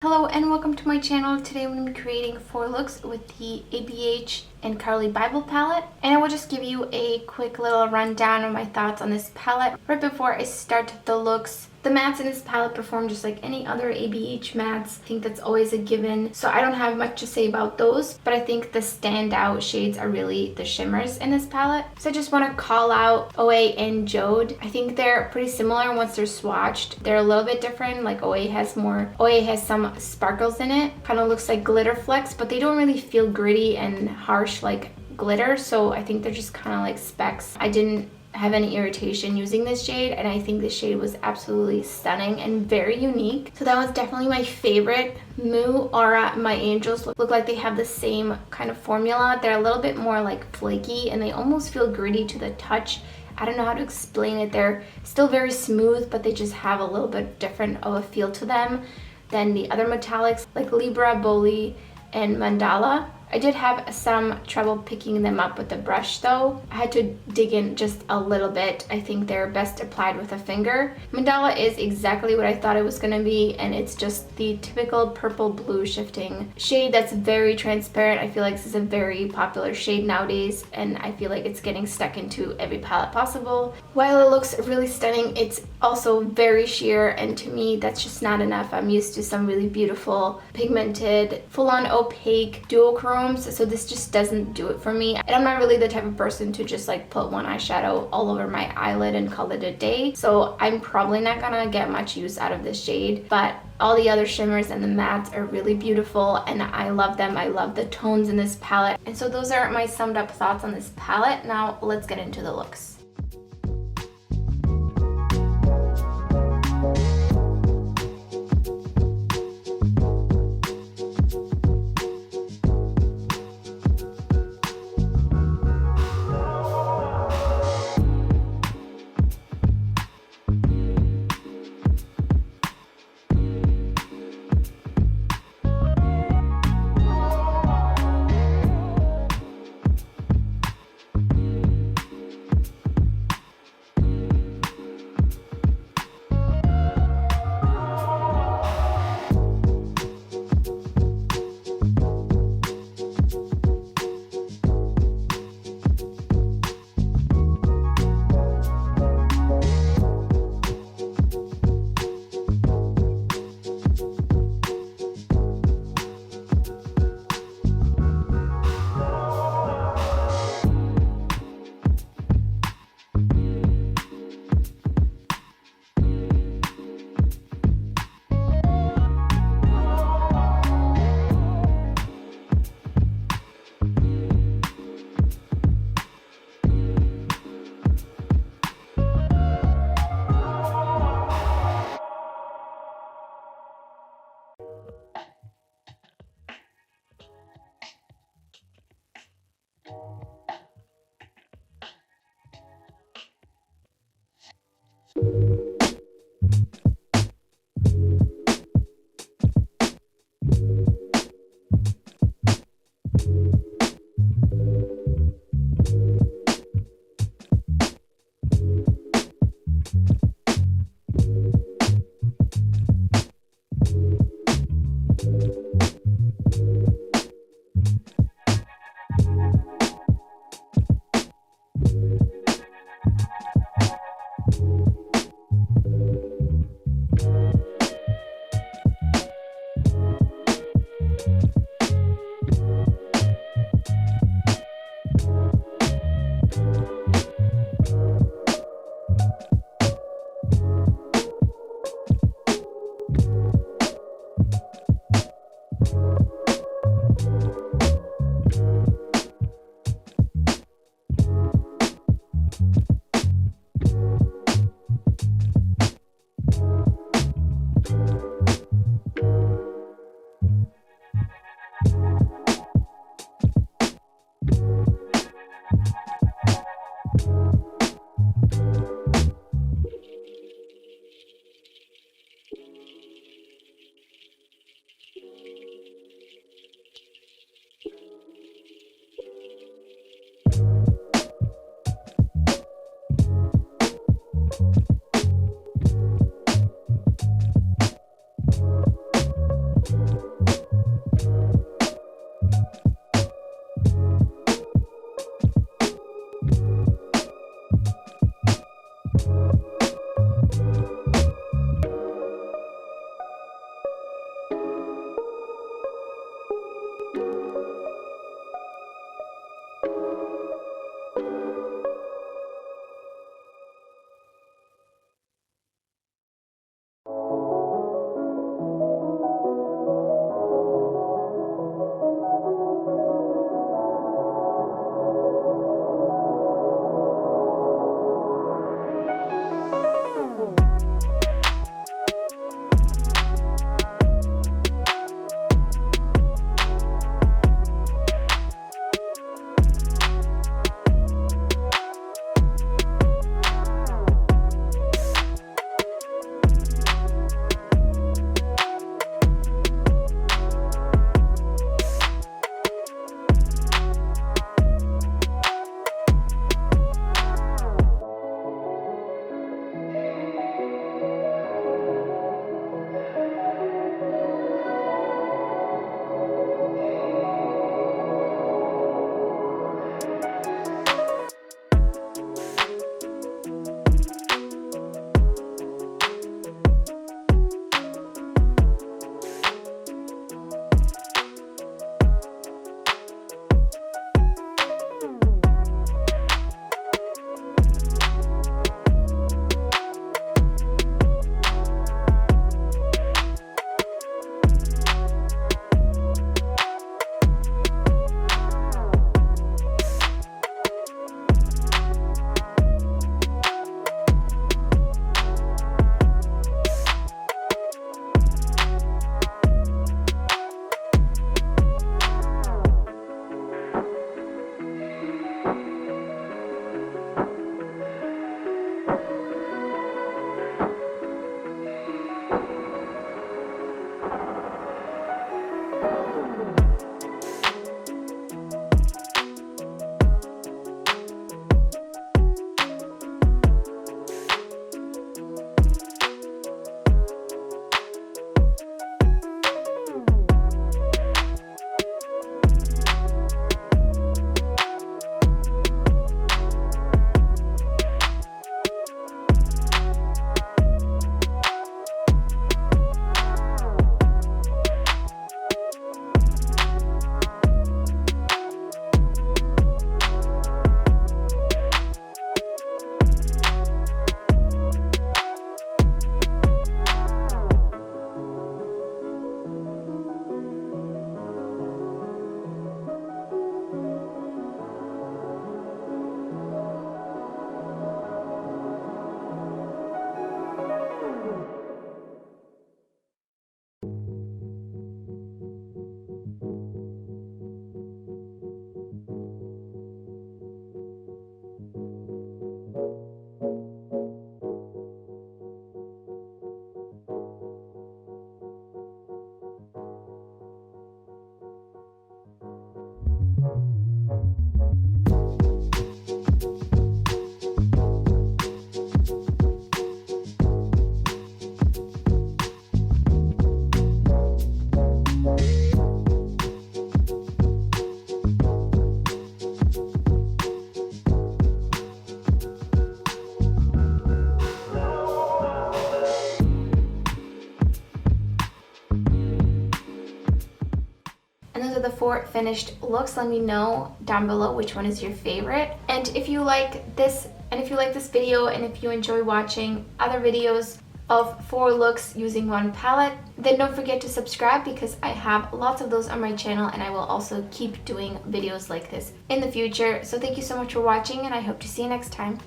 Hello and welcome to my channel. Today I'm going to be creating 4 looks with the ABH and Carli Bybel palette. And I will just give you a quick little rundown of my thoughts on this palette. Right before I start the looks, the mattes in this palette perform just like any other ABH mattes. I think that's always a given. So I don't have much to say about those, but I think the standout shades are really the shimmers in this palette. So I just want to call out OA and Jode. I think they're pretty similar once they're swatched. They're a little bit different. Like OA has some sparkles in it. Kind of looks like glitter flecks, but they don't really feel gritty and harsh like glitter. So I think they're just kind of like specks. I didn't have any irritation using this shade, and I think this shade was absolutely stunning and very unique. So that was definitely my favorite. Moo, Aura, My Angels look like they have the same kind of formula. They're a little bit more like flaky and they almost feel gritty to the touch. I don't know how to explain it. They're still very smooth, but they just have a little bit different of a feel to them than the other metallics like Libra, Boli, and Mandala. I did have some trouble picking them up with the brush though. I had to dig in just a little bit. I think they're best applied with a finger. Mandala is exactly what I thought it was going to be, and it's just the typical purple blue shifting shade that's very transparent. I feel like this is a very popular shade nowadays, and I feel like it's getting stuck into every palette possible. While it looks really stunning, it's also very sheer, and to me that's just not enough. I'm used to some really beautiful pigmented full-on opaque duochromes, so this just doesn't do it for me. And I'm not really the type of person to just like put one eyeshadow all over my eyelid and call it a day, so I'm probably not gonna get much use out of this shade. But all the other shimmers and the mattes are really beautiful and I love them. I love the tones in this palette. And so those are my summed up thoughts on this palette. Now let's get into the looks. And those are the 4 finished looks. Let me know down below which one is your favorite. And if you like this video, and if you enjoy watching other videos of 4 looks using one palette, then don't forget to subscribe, because I have lots of those on my channel, and I will also keep doing videos like this in the future. So thank you so much for watching, and I hope to see you next time.